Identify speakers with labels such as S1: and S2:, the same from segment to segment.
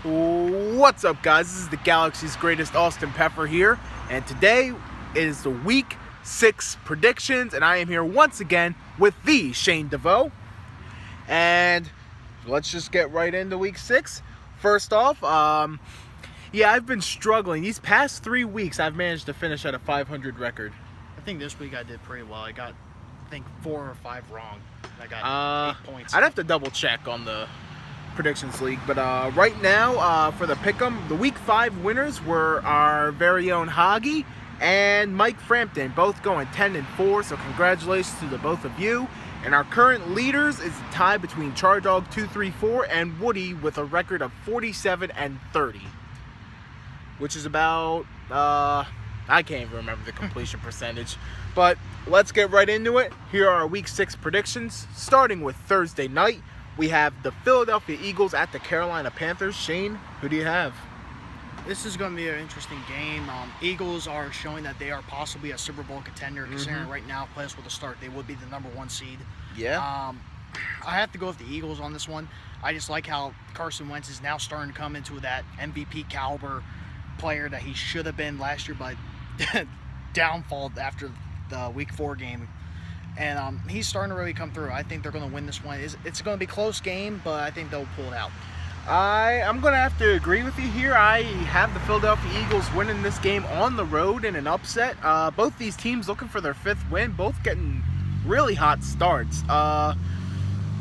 S1: What's up, guys? This is the Galaxy's greatest Austin Peffer here, and today is the Week 6 predictions, and I am here once again with the Shane DeVoe. And let's just get right into Week 6. First off, I've been struggling. These past 3 weeks, I've managed to finish at a 500 record.
S2: I think this week I did pretty well. I got, 4 or 5 wrong. I got 8 points.
S1: I'd have to double check on the Predictions League, but right now for the Pick'em, the Week 5 winners were our very own Hagi and Mike Frampton, both going 10-4, so congratulations to the both of you. And our current leaders is a tie between Chardog 234 and Woody with a record of 47-30, which is about I can't even remember the completion percentage. But let's get right into it. Here are our Week 6 predictions, starting with Thursday night. We have the Philadelphia Eagles at the Carolina Panthers. Shane, who do you have?
S2: This is going to be an interesting game. Eagles are showing that they are possibly a Super Bowl contender, considering right now, playoffs with a start, they would be the number 1 seed.
S1: Yeah.
S2: I have to go with the Eagles on this one. I just like how Carson Wentz is now starting to come into that MVP caliber player that he should have been last year, but downfall after the Week 4 game. And he's starting to really come through. I think they're going to win this one. It's going to be a close game, but I think they'll pull it out.
S1: I'm going to have to agree with you here. I have the Philadelphia Eagles winning this game on the road in an upset. Both these teams looking for their 5th win, both getting really hot starts. To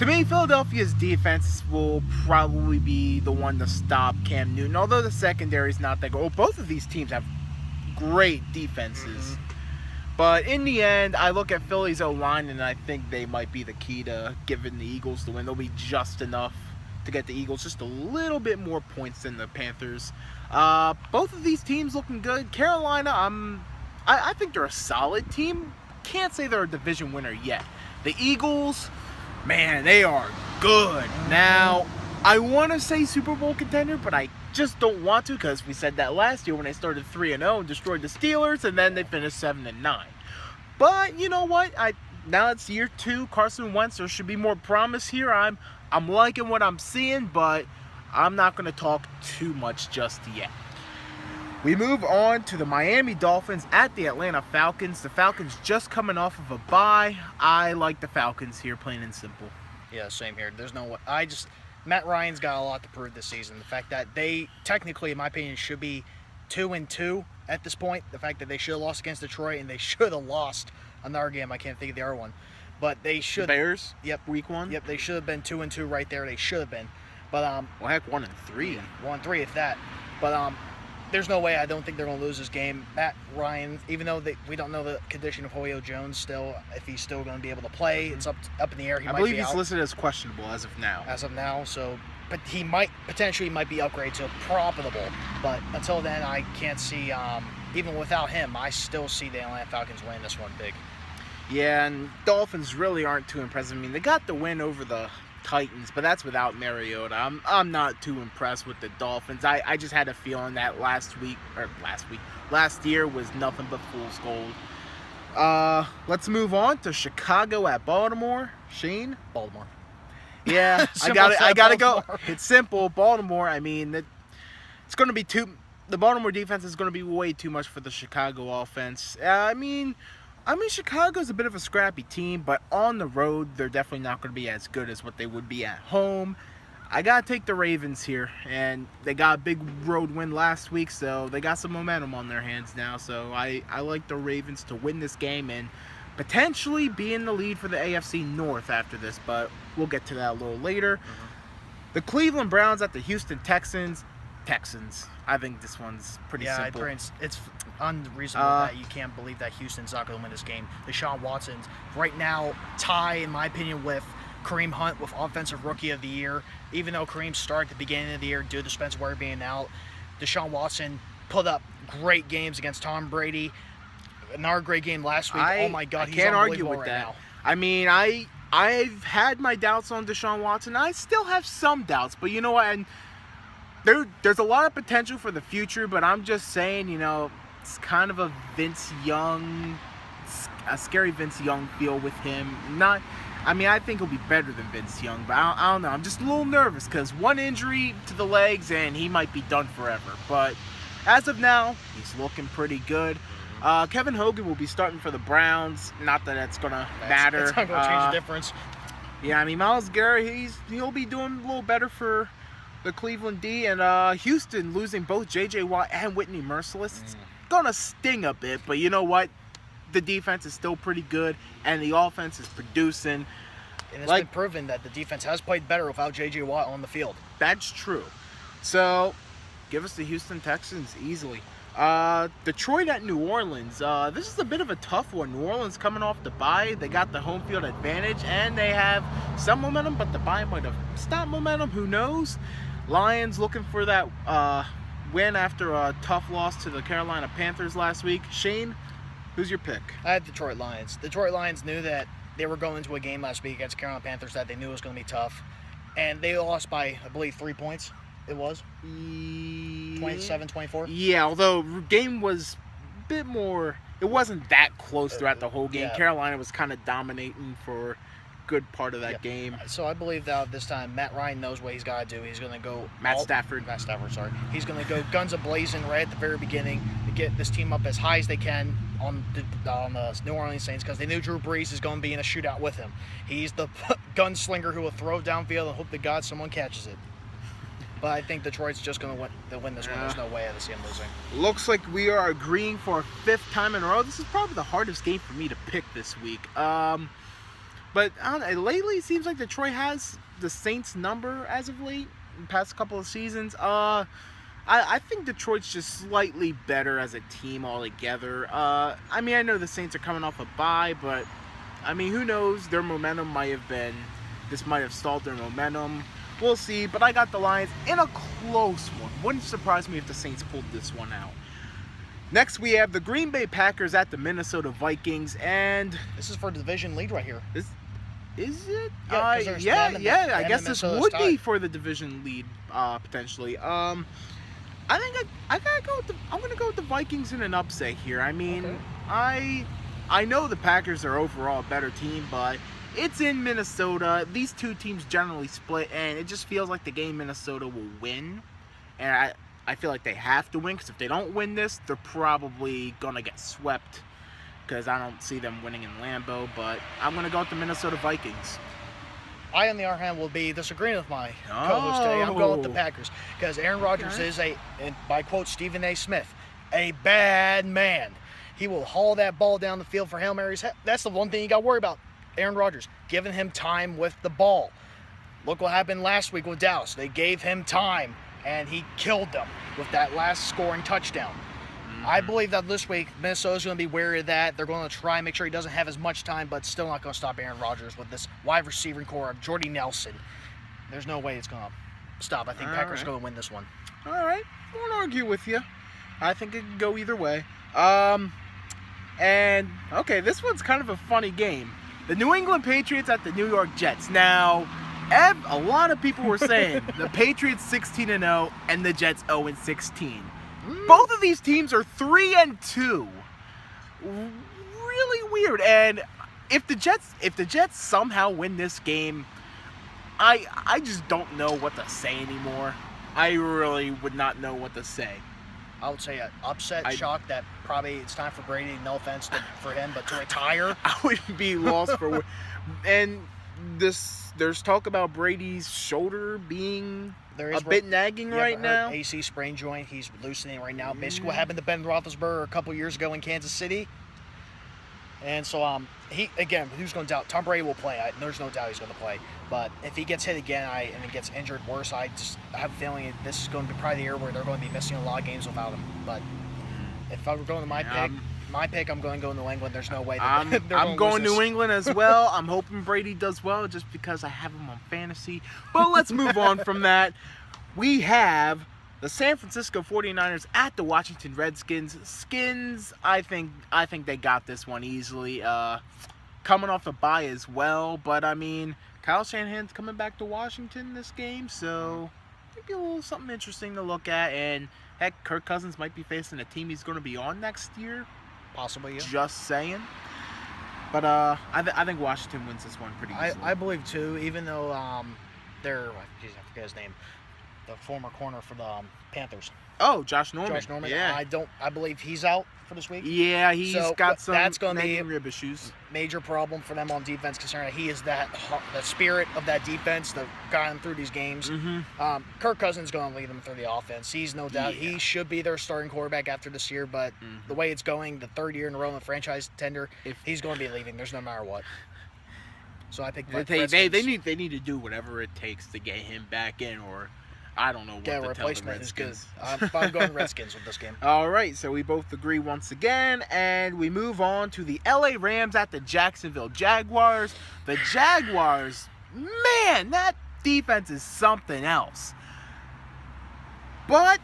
S1: me, Philadelphia's defense will probably be the one to stop Cam Newton, although the secondary is not that good. Well, both of these teams have great defenses. But in the end, I look at Philly's O-line, and I think they might be the key to giving the Eagles the win. They'll be just enough to get the Eagles just a little bit more points than the Panthers. Both of these teams looking good. Carolina, I think they're a solid team. Can't say they're a division winner yet. The Eagles, man, they are good. Now, I want to say Super Bowl contender, but I just don't want to, because we said that last year when they started 3-0 and destroyed the Steelers, and then they finished 7-9. But you know what? Now it's year 2. Carson Wentz, there should be more promise here. I'm liking what I'm seeing, but I'm not going to talk too much just yet. We move on to the Miami Dolphins at the Atlanta Falcons. The Falcons just coming off of a bye. I like the Falcons here, plain and simple.
S2: Yeah, same here. There's no way. Matt Ryan's got a lot to prove this season. The fact that they technically, in my opinion, should be 2-2 at this point. The fact that they should have lost against Detroit, and they should have lost another game. I can't think of the other one. But they should.
S1: The Bears?
S2: Yep.
S1: Week 1?
S2: Yep, they should have been 2-2 right there. They should have been. But
S1: well, heck, 1-3.
S2: 1-3 if that. But there's no way I don't think they're going to lose this game. Matt Ryan, even though we don't know the condition of Julio Jones still, if he's still going to be able to play, it's up in the air.
S1: I believe he's listed as questionable as of now.
S2: But he might potentially be upgraded to probable. But until then, I can't see. Even without him, I still see the Atlanta Falcons winning this one big.
S1: Yeah, and Dolphins really aren't too impressive. I mean, they got the win over the Titans, but that's without Mariota. I'm not too impressed with the Dolphins. I just had a feeling that last year was nothing but fool's gold. Let's move on to Chicago at Baltimore. Shane?
S2: Baltimore.
S1: Yeah, I gotta go. It's simple. Baltimore. I mean, it's going to be the Baltimore defense is going to be way too much for the Chicago offense. I mean, Chicago's a bit of a scrappy team, but on the road, they're definitely not going to be as good as what they would be at home. I got to take the Ravens here, and they got a big road win last week, so they got some momentum on their hands now. So I like the Ravens to win this game and potentially be in the lead for the AFC North after this, but we'll get to that a little later. The Cleveland Browns at the Houston Texans. I think this one's pretty simple.
S2: Yeah, it's unreasonable that you can't believe that Houston's not going to win this game. Deshaun Watson's right now tie, in my opinion, with Kareem Hunt with Offensive Rookie of the Year. Even though Kareem started at the beginning of the year due to Spencer Ware being out, Deshaun Watson put up great games against Tom Brady. Another great game last week. Oh my God, he's
S1: can't argue with
S2: right
S1: that.
S2: Now.
S1: I mean, I've had my doubts on Deshaun Watson. I still have some doubts, but you know what? And there's a lot of potential for the future, but I'm just saying, it's kind of a Vince Young, a scary Vince Young feel with him. I mean, I think he'll be better than Vince Young, but I don't know. I'm just a little nervous because one injury to the legs and he might be done forever. But as of now, he's looking pretty good. Kevin Hogan will be starting for the Browns. Not that that's going to matter.
S2: It's not going to change the difference.
S1: Yeah, I mean, Myles Garrett, he'll be doing a little better for the Cleveland D. And Houston losing both J.J. Watt and Whitney Merciless. It's going to sting a bit, but you know what? The defense is still pretty good, and the offense is producing.
S2: And it's been proven that the defense has played better without J.J. Watt on the field.
S1: That's true. So, give us the Houston Texans easily. Detroit at New Orleans. This is a bit of a tough one. New Orleans coming off the bye. They got the home field advantage, and they have some momentum, but the bye might have stopped momentum. Who knows? Lions looking for that win after a tough loss to the Carolina Panthers last week. Shane, who's your pick?
S2: I had Detroit Lions. Detroit Lions knew that they were going into a game last week against Carolina Panthers that they knew was going to be tough, and they lost by, I believe, 3 points. It was 27-24.
S1: Yeah, although game was a bit more. It wasn't that close throughout the whole game.
S2: Yeah.
S1: Carolina was kind of dominating for a good part of that game.
S2: So I believe that this time Matt Ryan knows what he's got to do. He's going to go
S1: Matt Stafford,
S2: sorry. He's going to go guns a-blazing right at the very beginning to get this team up as high as they can on the New Orleans Saints, because they knew Drew Brees is going to be in a shootout with him. He's the gunslinger who will throw it downfield and hope to God someone catches it. But I think Detroit's just going to win this one. There's no way I see him losing.
S1: Looks like we are agreeing for a 5th time in a row. This is probably the hardest game for me to pick this week. But I don't know, lately it seems like Detroit has the Saints' number as of late, in the past couple of seasons. I think Detroit's just slightly better as a team altogether. I mean, I know the Saints are coming off a bye, but I mean, who knows? Their momentum might have stalled their momentum. We'll see, but I got the Lions in a close one. Wouldn't surprise me if the Saints pulled this one out. Next, we have the Green Bay Packers at the Minnesota Vikings, and
S2: this is for the division lead right here.
S1: Is it?
S2: Yeah,
S1: I guess this would be for the division lead, potentially. I think I'm gonna go with the Vikings in an upset here. I mean, okay. I know the Packers are overall a better team, but it's in Minnesota. These two teams generally split, and it just feels like the game Minnesota will win. And I feel like they have to win, because if they don't win this, they're probably going to get swept, because I don't see them winning in Lambeau. But I'm going to go with the Minnesota Vikings.
S2: I, on the other hand, will be disagreeing with my co-host today. I'm going with the Packers, because Aaron Rodgers is and by quote Stephen A. Smith, a bad man. He will haul that ball down the field for Hail Marys. That's the one thing you got to worry about. Aaron Rodgers, giving him time with the ball. Look what happened last week with Dallas. They gave him time, and he killed them with that last scoring touchdown. I believe that this week, Minnesota's going to be wary of that. They're going to try and make sure he doesn't have as much time, but still not going to stop Aaron Rodgers with this wide receiving core of Jordy Nelson. There's no way it's going to stop. I think Packers are going to win this one.
S1: All right. I won't argue with you. I think it can go either way. And, okay, this one's kind of a funny game. The New England Patriots at the New York Jets. Now, a lot of people were saying the Patriots 16-0 and the Jets 0-16. Both of these teams are 3-2. Really weird. And if the Jets somehow win this game, I just don't know what to say anymore. I really would not know what to say.
S2: I would say an upset shock that probably it's time for Brady, no offense for him, but to retire.
S1: I would be lost for. And there's talk about Brady's shoulder being a bit nagging right now.
S2: AC sprain joint, he's loosening right now. Basically what happened to Ben Roethlisberger a couple years ago in Kansas City. And so who's going to doubt? Tom Brady will play. There's no doubt he's going to play. But if he gets hit again and he gets injured worse, I have a feeling this is going to be probably the year where they're going to be missing a lot of games without him. But if I were going to my pick, I'm going to go New England. There's no way that
S1: I'm going New England as well. I'm hoping Brady does well just because I have him on fantasy. But let's move on from that. We have the San Francisco 49ers at the Washington Redskins. Skins, I think they got this one easily. Coming off the bye as well. But, I mean, Kyle Shanahan's coming back to Washington this game. So, maybe a little something interesting to look at. And, heck, Kirk Cousins might be facing a team he's going to be on next year.
S2: Possibly, yeah.
S1: Just saying. But I think Washington wins this one pretty easily.
S2: I believe too, even though they're, I forget his name, the former corner for the Panthers.
S1: Oh, Josh Norman.
S2: Josh Norman.
S1: Yeah.
S2: I believe he's out for this week.
S1: Yeah, he's got some
S2: that's going to be a
S1: rib issues.
S2: Major problem for them on defense, considering he is the spirit of that defense that got them through these games.
S1: Mm-hmm.
S2: Kirk Cousins is going to lead them through the offense. He's no doubt he should be their starting quarterback after this year, but the way it's going, the third year in a row in the franchise tender, he's going to be leaving. There's no matter what. So I think
S1: they need to do whatever it takes to get him back in, or I don't know what
S2: a
S1: to
S2: replacement
S1: tell the Redskins.
S2: is good. I'm going Redskins with this game.
S1: All right, so we both agree once again, and we move on to the LA Rams at the Jacksonville Jaguars. The Jaguars, man, that defense is something else. But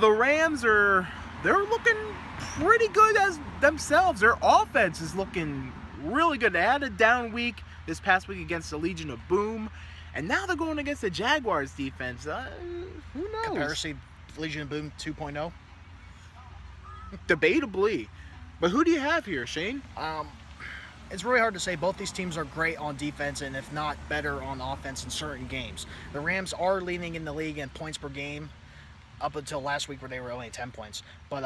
S1: the Rams they're looking pretty good as themselves. Their offense is looking really good. They had a down week this past week against the Legion of Boom. And now they're going against the Jaguars defense. Who knows?
S2: Comparison, Legion of Boom 2.0?
S1: Debatably. But who do you have here, Shane?
S2: It's really hard to say. Both these teams are great on defense and if not better on offense in certain games. The Rams are leading in the league in points per game up until last week where they were only 10 points. But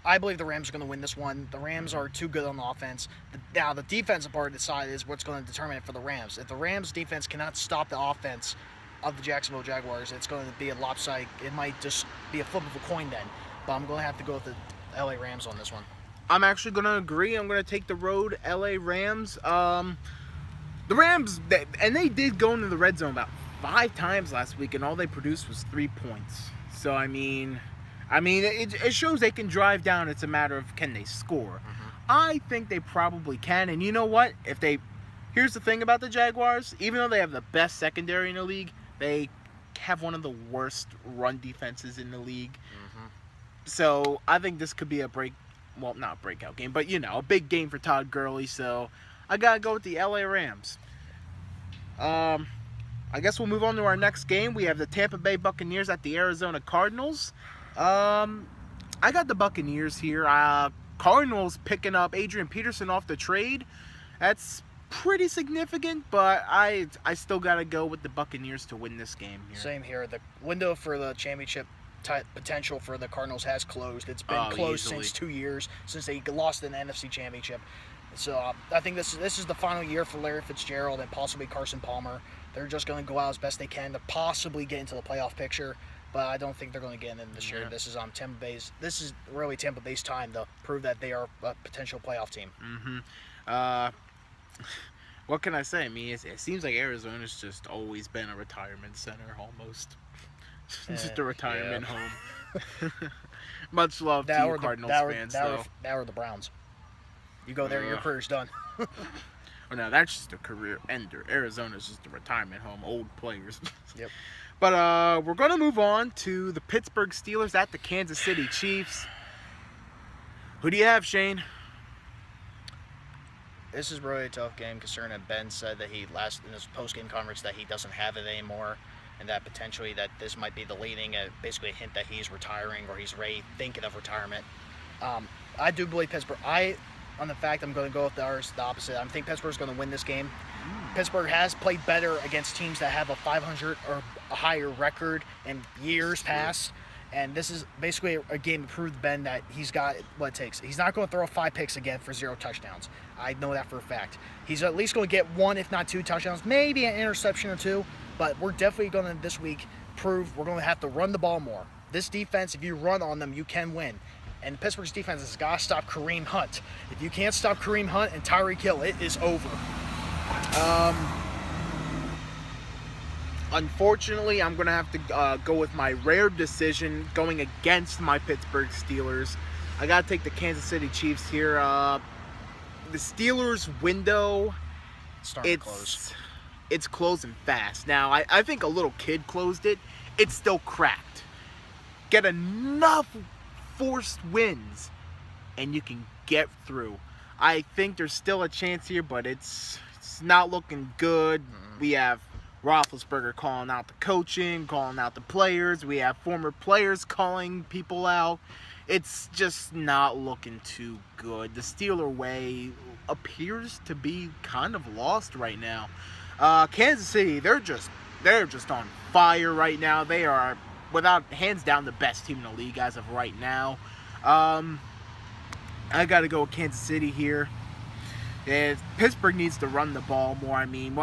S2: I believe the Rams are going to win this one. The Rams are too good on the offense. Now, the defensive part of the side is what's going to determine it for the Rams. If the Rams' defense cannot stop the offense of the Jacksonville Jaguars, it's going to be a lopsided. It might just be a flip of a coin then. But I'm going to have to go with the LA Rams on this one.
S1: I'm actually going to agree. I'm going to take the road LA Rams. The Rams, they did go into the red zone about 5 times last week, and all they produced was 3 points. So, I mean, it shows they can drive down. It's a matter of can they score. I think they probably can. And you know what? Here's the thing about the Jaguars. Even though they have the best secondary in the league, they have one of the worst run defenses in the league. So I think this could be not a breakout game, but a big game for Todd Gurley. So I gotta go with the LA Rams. I guess we'll move on to our next game. We have the Tampa Bay Buccaneers at the Arizona Cardinals. I got the Buccaneers here. Cardinals picking up Adrian Peterson off the trade. That's pretty significant, but I still got to go with the Buccaneers to win this game here.
S2: Same here. The window for the championship potential for the Cardinals has closed. It's been closed since 2 years, since they lost an NFC championship. So I think this is the final year for Larry Fitzgerald and possibly Carson Palmer. They're just going to go out as best they can to possibly get into the playoff picture. But I don't think they're going to get in this year. This is Tampa Bay's. This is really Tampa Bay's time to prove that they are a potential playoff team.
S1: What can I say? I mean, it seems like Arizona's just always been a retirement center, almost. Just a retirement home. Much love to you Cardinals fans, though.
S2: That or the Browns. You go there, your career's done.
S1: Oh no, that's just a career ender. Arizona's just a retirement home, old players.
S2: Yep.
S1: But we're going to move on to the Pittsburgh Steelers at the Kansas City Chiefs. Who do you have, Shane?
S2: This is really a tough game considering that Ben said that in his post-game conference that he doesn't have it anymore and that potentially that this might be the leading, basically a hint that he's retiring or he's ready thinking of retirement. I do believe Pittsburgh. On the fact I'm going to go with the opposite. I think Pittsburgh's going to win this game. Pittsburgh has played better against teams that have a 500 or a higher record in years past. And this is basically a game to prove to Ben that he's got what it takes. He's not going to throw 5 picks again for 0 touchdowns. I know that for a fact. He's at least going to get 1, if not 2 touchdowns, maybe an interception or 2. But we're definitely going to this week prove we're going to have to run the ball more. This defense, if you run on them, you can win. And Pittsburgh's defense has got to stop Kareem Hunt. If you can't stop Kareem Hunt and Tyreek Hill, it is over.
S1: Unfortunately, I'm going to have to go with my rare decision going against my Pittsburgh Steelers. I got to take the Kansas City Chiefs here. The Steelers' window, it's closing fast. Now, I think a little kid closed it. It's still cracked. Get enough forced wins, and you can get through. I think there's still a chance here, but it's not looking good. We have Roethlisberger calling out the coaching, calling out the players. We have former players calling people out. It's just not looking too good. The Steeler way appears to be kind of lost right now. Kansas City, they're just on fire right now. They are, without hands down, the best team in the league as of right now. I got to go with Kansas City here. Pittsburgh needs to run the ball more. I mean,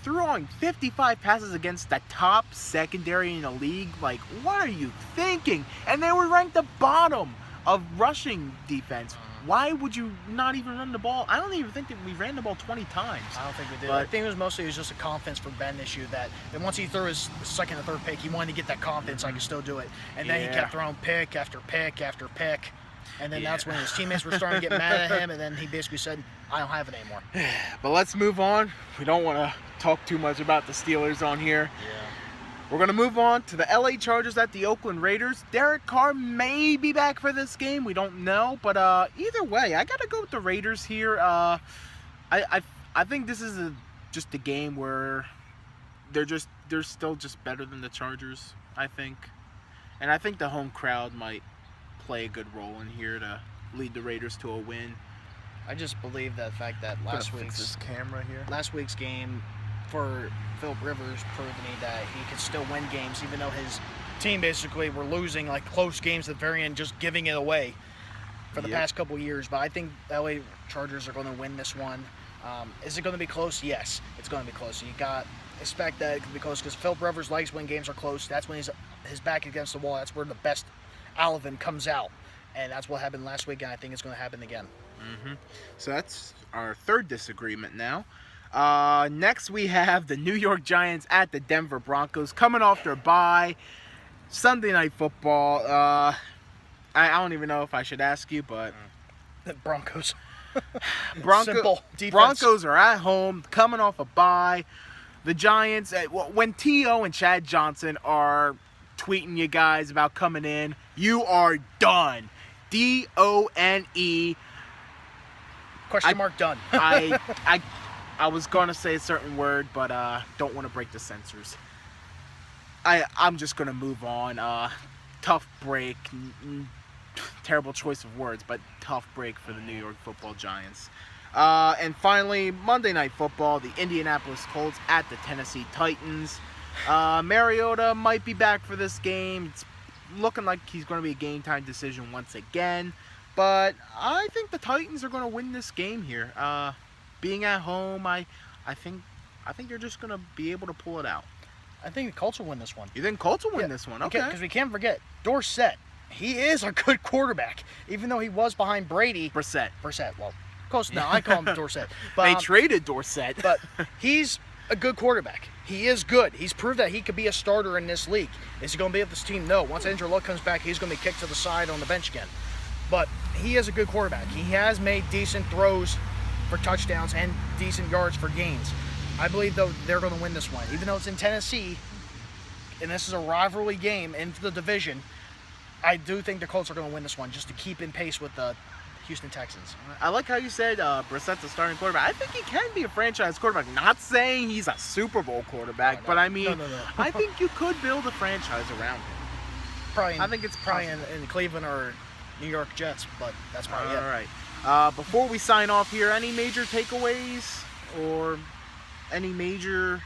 S1: throwing 55 passes against the top secondary in the league, like, what are you thinking? And they were ranked the bottom of rushing defense. Why would you not even run the ball? I don't even think that we ran the ball 20 times.
S2: I don't think we did.
S1: But
S2: I think it was just a confidence for Ben issue that once he threw his second and third pick, he wanted to get that confidence I could still do it. And then he kept throwing pick after pick after pick. And then that's when his teammates were starting to get mad at him, and then he basically said, I don't have it anymore.
S1: But let's move on. We don't want to talk too much about the Steelers on here.
S2: Yeah.
S1: We're going to move on to the LA Chargers at the Oakland Raiders. Derek Carr may be back for this game. We don't know. But either way, I got to go with the Raiders here. I think this is just a game where they're still just better than the Chargers, I think. And I think the home crowd might play a good role in here to lead the Raiders to a win.
S2: I just believe that the fact that last week's game for Philip Rivers proved to me that he could still win games, even though his team basically were losing like close games at the very end, just giving it away for the past couple years. But I think the LA Chargers are going to win this one. Is it going to be close? Yes, it's going to be close. So you got to expect that it could be close because Philip Rivers likes when games are close. That's when his back against the wall. That's where the best out of him comes out. And that's what happened last week, and I think it's going to happen again.
S1: So that's our third disagreement now. Next we have the New York Giants at the Denver Broncos coming off their bye. Sunday Night Football. I don't even know if I should ask you, but
S2: The Broncos.
S1: Simple defense. Broncos are at home coming off a bye. The Giants, when T.O. and Chad Johnson are tweeting you guys about coming in, you are done. D-O-N-E.
S2: Question mark done.
S1: I was going to say a certain word, but don't want to break the censors. I'm just going to move on. Tough break. Terrible choice of words, but tough break for the New York Football Giants. And finally, Monday Night Football, the Indianapolis Colts at the Tennessee Titans. Mariota might be back for this game. It's looking like he's going to be a game time decision once again. But I think the Titans are going to win this game here. Being at home, I think they're just going to be able to pull it out.
S2: I think the Colts will win this one.
S1: You think Colts will win this one? Okay.
S2: Because we can't forget, Dorsett, he is a good quarterback. Even though he was behind Brady.
S1: Brissett.
S2: Well, close. No, I call him Dorsett. But,
S1: they traded Dorsett.
S2: But he's a good quarterback. He is good. He's proved that he could be a starter in this league. Is he going to be with this team? No. Once Andrew Luck comes back, he's going to be kicked to the side on the bench again. But he is a good quarterback. He has made decent throws for touchdowns and decent yards for gains. I believe, though, they're going to win this one. Even though it's in Tennessee, and this is a rivalry game into the division, I do think the Colts are going to win this one just to keep in pace with the Houston Texans.
S1: I like how you said Brissett's a starting quarterback. I think he can be a franchise quarterback. Not saying he's a Super Bowl quarterback, but I mean, I think you could build a franchise around him.
S2: Probably,
S1: I think it's
S2: probably in Cleveland or New York Jets, but that's probably it.
S1: All right. Before we sign off here, any major takeaways or any major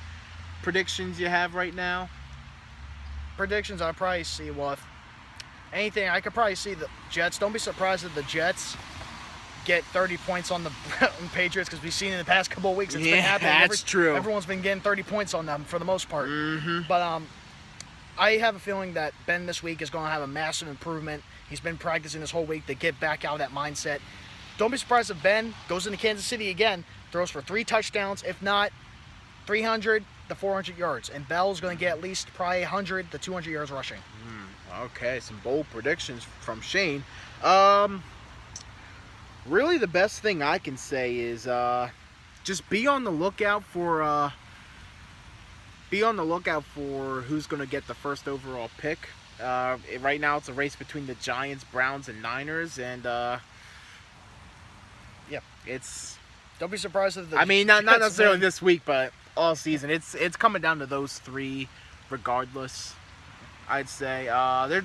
S1: predictions you have right now?
S2: Predictions, I probably see, well, if anything, I could probably see the Jets. Don't be surprised if the Jets get 30 points on the Patriots, because we've seen in the past couple of weeks it's been happening.
S1: That's true.
S2: Everyone's been getting 30 points on them for the most part.
S1: Mm-hmm.
S2: But I have a feeling that Ben this week is going to have a massive improvement. He's been practicing this whole week to get back out of that mindset. Don't be surprised if Ben goes into Kansas City again, throws for 3 touchdowns, if not 300 to 400 yards. And Bell's going to get at least probably 100 to 200 yards rushing.
S1: Okay, some bold predictions from Shane. Really, the best thing I can say is just be on the lookout for who's going to get the first overall pick. Right now, it's a race between the Giants, Browns, and Niners, and it's.
S2: Don't be surprised if
S1: not necessarily this week, but all season. It's coming down to those 3, regardless. I'd say.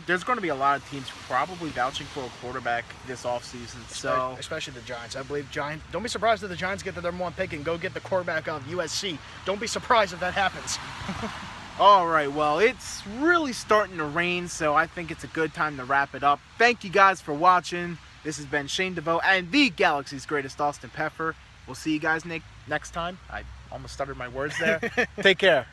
S1: There's going to be a lot of teams probably vouching for a quarterback this offseason. So
S2: especially the Giants. I believe Giants. Don't be surprised if the Giants get the number 1 pick and go get the quarterback of USC. Don't be surprised if that happens.
S1: all right, well, it's really starting to rain, so I think it's a good time to wrap it up. Thank you guys for watching. This has been Shane DeVoe and the Galaxy's greatest Austin Peffer. We'll see you guys next time. I almost stuttered my words there. Take care.